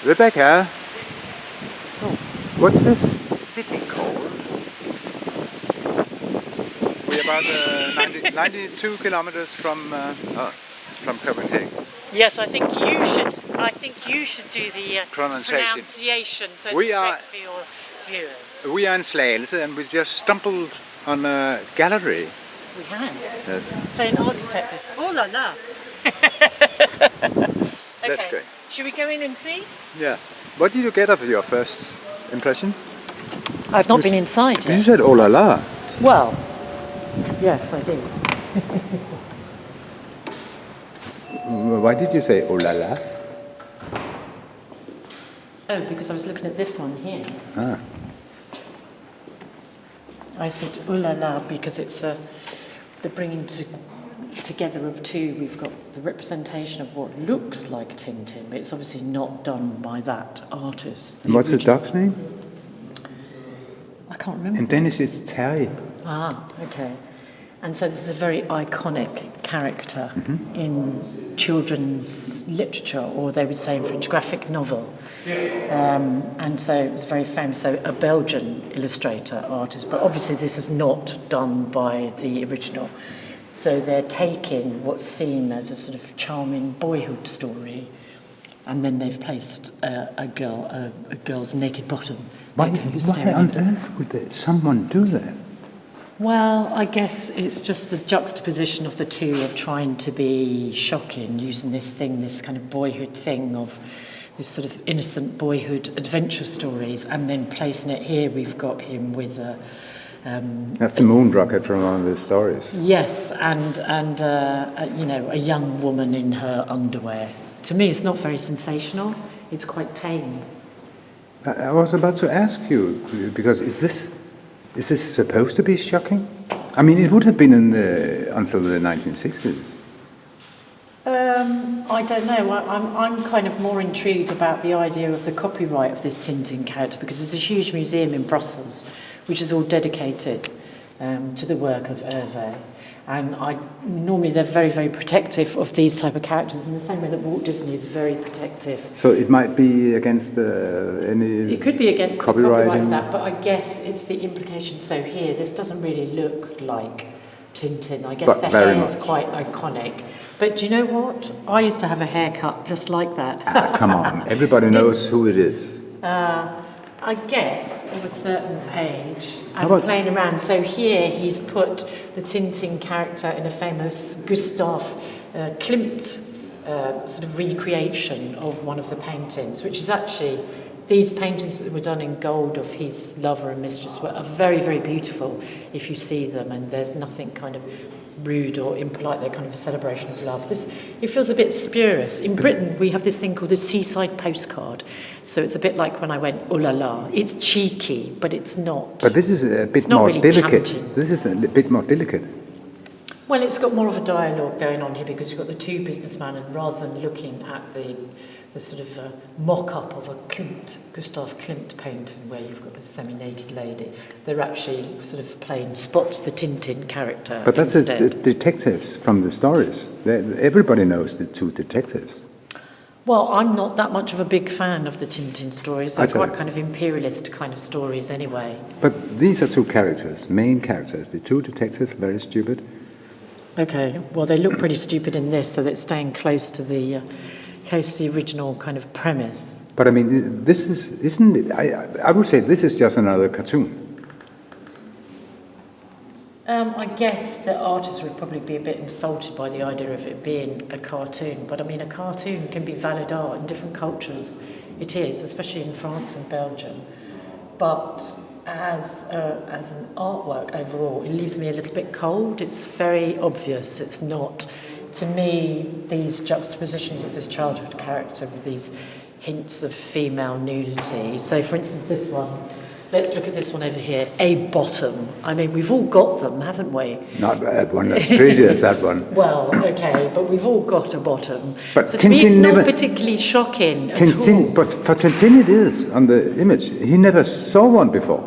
Rebecca, what's this city called? We're about 92 kilometers from Copenhagen. Yes, I think you should do the pronunciation, so it's correct for your viewers. We are in Slagelse, and we just stumbled on a gallery. We have. Yes. Playing art detective. Oh la la. That's Okay. great. Should we go in and see? Yeah. What did you get of your first impression? I've not been inside yet. You said oh la la. Well, yes, I did. Why did you say oh la la? Oh, because I was looking at this one here. Ah. I said oh la la because it's the bringing together of two. We've got the representation of what looks like Tintin, but it's obviously not done by that artist. And what's the dog's name? I can't remember. In Danish it's Terry. Ah, okay. And so this is a very iconic character in children's literature, or they would say in French, graphic novel. And so it was very famous. So a Belgian illustrator, artist, but obviously this is not done by the original. So they're taking what's seen as a sort of charming boyhood story, and then they've placed a girl's naked bottom. Why on earth would someone do that? Well, I guess it's just the juxtaposition of the two, of trying to be shocking, using this kind of boyhood thing of this sort of innocent boyhood adventure stories, and then placing it here. We've got him with a... That's the moon rocket from one of the stories. Yes, and you know, a young woman in her underwear. To me, it's not very sensational. It's quite tame. I was about to ask you, because is this supposed to be shocking? I mean, it would have been until the 1960s. I don't know. I'm kind of more intrigued about the idea of the copyright of this Tintin character, because there's a huge museum in Brussels which is all dedicated to the work of Hervé. And normally they're very, very protective of these type of characters, in the same way that Walt Disney is very protective. So it might be against any It could be against the copyright copyright of that, but I guess it's the implication. So here, this doesn't really look like Tintin. I guess the hair is quite iconic. But do you know what? I used to have a haircut just like that. Come on, everybody knows who it is. I guess of a certain age and playing around. So here he's put the Tintin character in a famous Gustav Klimt sort of recreation of one of the paintings, which is actually, these paintings that were done in gold of his lover and mistress are very, very beautiful if you see them, and there's nothing kind of rude or impolite. They're kind of a celebration of love. It feels a bit spurious. In Britain, we have this thing called the seaside postcard. So it's a bit like when I went, oh la la. It's cheeky, but it's not. But this is a bit more really delicate. challenging. This is a bit more delicate. Well, it's got more of a dialogue going on here, because you've got the two businessmen, and rather than looking at the sort of mock-up of a Gustav Klimt painting where you've got a semi-naked lady, they're actually sort of playing Spot the Tintin character. But that's the detectives from the stories. Everybody knows the two detectives. Well, I'm not that much of a big fan of the Tintin stories. They're quite kind of imperialist kind of stories anyway. But these are two characters, main characters. The two detectives, very stupid. Okay, well, they look pretty stupid in this, so they're staying close to the original kind of premise. But I mean, this isn't it? I would say this is just another cartoon. I guess the artists would probably be a bit insulted by the idea of it being a cartoon, but I mean, a cartoon can be valid art in different cultures. It is, especially in France and Belgium. But as an artwork overall, it leaves me a little bit cold. It's very obvious. It's not, to me, these juxtapositions of this childhood character with these hints of female nudity. So, for instance, this one. Let's look at this one over here. A bottom. I mean, we've all got them, haven't we? Not that one. That's previous, that one. Well, okay, but we've all got a bottom. But so to me, it's not particularly shocking at all. But for Tintin it is, on the image. He never saw one before.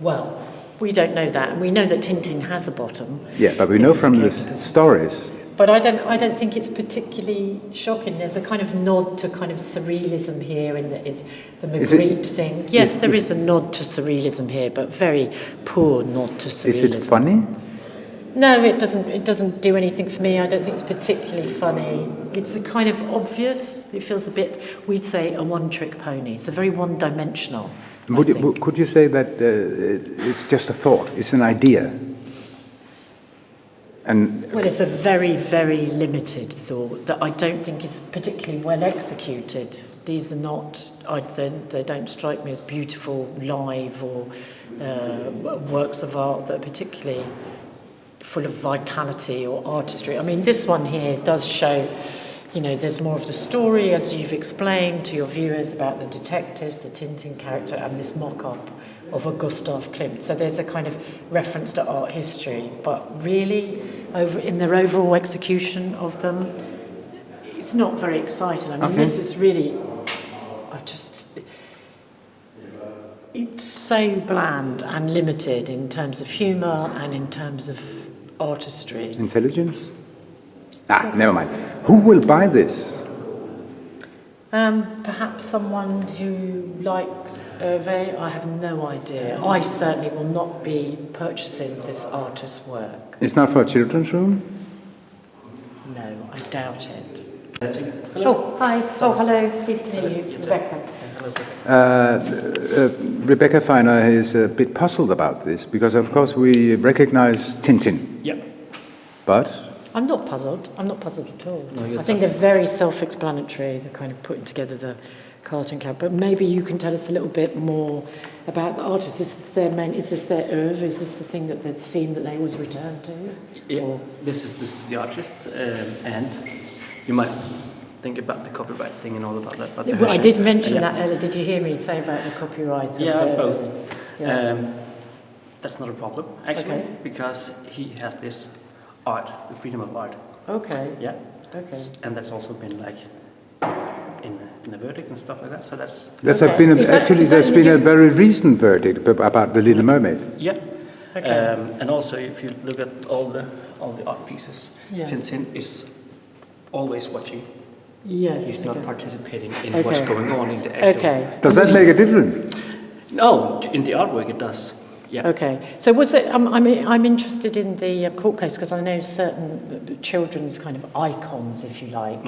Well, we don't know that. And we know that Tintin has a bottom. Yeah, but we know from the stories But I don't think it's particularly shocking. There's a kind of nod to kind of surrealism here in the Magritte thing. Yes, there is a nod to surrealism here, but very poor nod to surrealism. Is it funny? No, it doesn't. It doesn't do anything for me. I don't think it's particularly funny. It's a kind of obvious. It feels a bit, we'd say, a one-trick pony. It's a very one-dimensional. Could you say that it's just a thought? It's an idea. Well, it's a very, very limited thought that I don't think is particularly well executed. These are not, they don't strike me as beautiful live or works of art that are particularly full of vitality or artistry. I mean, this one here does show, you know, there's more of the story, as you've explained to your viewers, about the detectives, the Tintin character, and this mock-up of a Gustav Klimt. So there's a kind of reference to art history, but really, in their overall execution of them, it's not very exciting. I mean, this is really, it's so bland and limited in terms of humour and in terms of artistry. Intelligence? Never mind. Who will buy this? Perhaps someone who likes Hervé. I have no idea. I certainly will not be purchasing this artist's work. It's not for a children's room? No, I doubt it. Hello. Oh, hi. Oh, hello. Pleased to meet you, Rebecca. Rebecca Feiner is a bit puzzled about this because, of course, we recognize Tintin. Yeah. But I'm not puzzled. I'm not puzzled at all. No, I think they're very self-explanatory, the kind of putting together the cartoon character. But maybe you can tell us a little bit more about the artist. Is this their oeuvre? Is this the theme that they always return to? Yeah. Or? This is the artist, and you might think about the copyright thing and all about that. But I did mention that earlier. Did you hear me say about the copyright? Both. Yeah. That's not a problem, actually, because he has this art, the freedom of art. Okay. Yeah. Okay. And that's also been like in the verdict and stuff like that. So that's there's Okay. been Is that- actually is that there's in been the a very recent verdict about the Little Mermaid. yeah. Okay. And also, if you look at all the art pieces, Yeah. Tintin is always watching. Yes. He's not participating in Okay. what's going on in the actual. Okay. Does that make a difference? No, in the artwork it does. Yeah. Okay. So was it? I'm interested in the court case because I know certain children's kind of icons, if you like.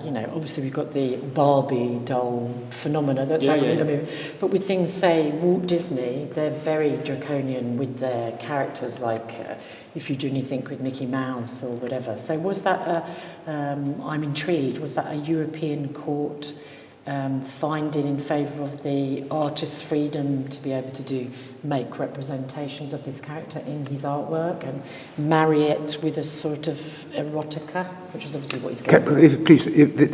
You know, obviously we've got the Barbie doll phenomena. That's Yeah, like yeah, in the yeah. movie. But with things, say Walt Disney, they're very draconian with their characters. Like if you do anything with Mickey Mouse or whatever. So was that? I'm intrigued. Was that a European court? Finding in favour of the artist's freedom to be able to make representations of this character in his artwork and marry it with a sort of erotica, which is obviously what he's going for.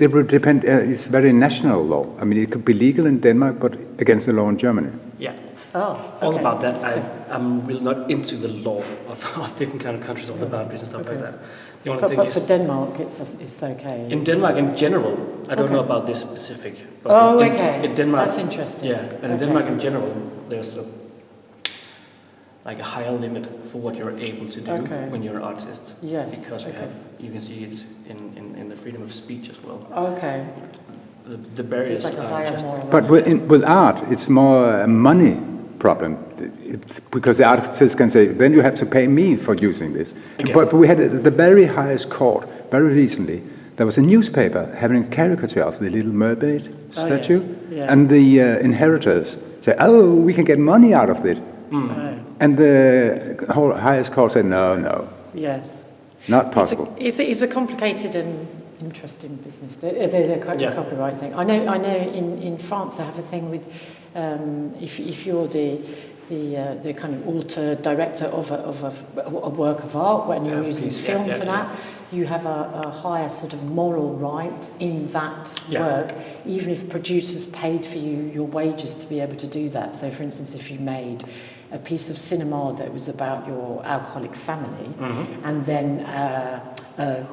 It will depend. It's very national law. I mean, it could be legal in Denmark, but against the law in Germany. Yeah. Oh, All okay. about that. I'm really not into the law of different kind of countries, all the boundaries and stuff like that. The only thing But is, for Denmark, it's okay. in Denmark in general, I don't Okay. know about this specific. But Oh, in, okay. In Denmark, That's interesting. Yeah, and in Okay. Denmark in general, there's like a higher limit for what you're able to do Okay. when you're an artist. Yes, Because okay. you can see it in the freedom of speech as well. Okay. The barriers It's like a are higher just. moral. But with art, it's more a money problem. Because the artist can say, then you have to pay me for using this. I guess. But we had the very highest court, very recently, there was a newspaper having a caricature of the Little Mermaid Oh, statue. yes. Yeah. And the inheritors say, oh, we can get money out of it. Oh, And the whole highest court said, no, yes. not possible. It's a complicated and interesting business. The copyright thing. I know in France they have a thing with if you're the kind of author director of a work of art when you're using film for that, you have a higher sort of moral right in that work, even if producers paid for your wages to be able to do that. So, for instance, if you made a piece of cinema that was about your alcoholic family, and then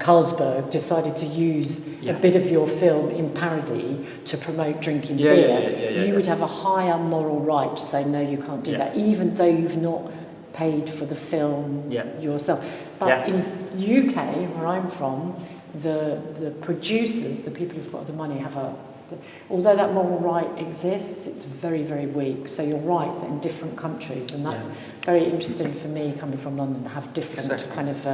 Carlsberg decided to use a bit of your film in parody to promote drinking beer, you would have a higher moral right to say, no, you can't do that, even though you've not paid for the film yourself. But Yeah. in the UK, where I'm from, the producers, the people who've got the money, although that moral right exists, it's very, very weak. So you're right that in different countries, and that's very interesting for me coming from London, to have different kind of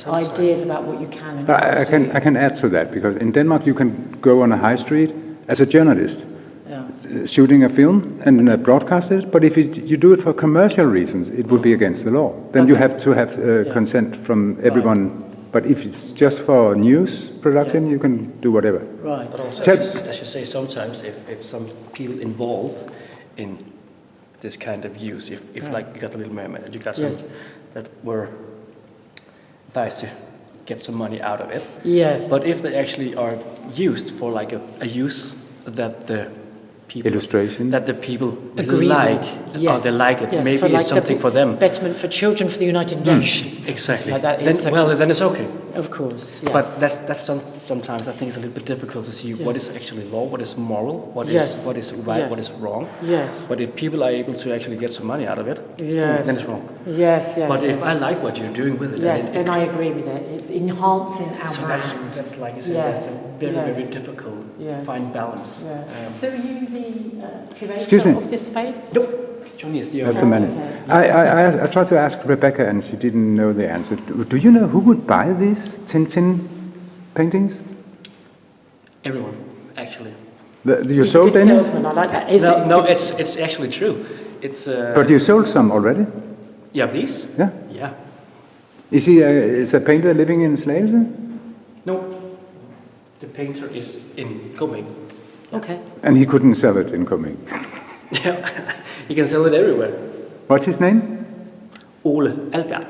ideas about what you can and can't do. I can add to that, because in Denmark you can go on a high street as a journalist, shooting a film and broadcast it, but if you do it for commercial reasons, it would be against the law. Then you have to have consent from everyone. But if it's just for news production, you can do whatever. Right. But also, as you say, sometimes if some people involved in this kind of use, if like you got the Little Mermaid and you got some that were advised to get some money out of it. Yes. But if they actually are used for like a use that the people illustration that the people Agree like, with. or they like it, maybe for it's something for them. Betterment for children for the United Nations. Exactly. Like that Then, is then it's okay. Of course, yes. But sometimes I think it's a little bit difficult to see what is actually law, what is moral, what is right, what is wrong. Yes. But if people are able to actually get some money out of it, then it's wrong. Yes, yes. But if I like what you're doing with it, then I agree with it. It's enhancing our so brand. that's like you said, that's a very difficult fine balance. So are you the Excuse curator me. of this space? Nope. Johnny is the That's owner. the manager. I tried to ask Rebecca and she didn't know the answer. Do you know who would buy these Tintin paintings? Everyone, actually. You He's sold a good any? salesman, I like that. It's actually true. It's But you sold some already? yeah, these? Yeah. Yeah. Is a painter living in Slagelse? No. The painter is in Copenhagen. Okay. And he couldn't sell it in Copenhagen. Yeah. You can sell it everywhere. What's his name? Ole Albert.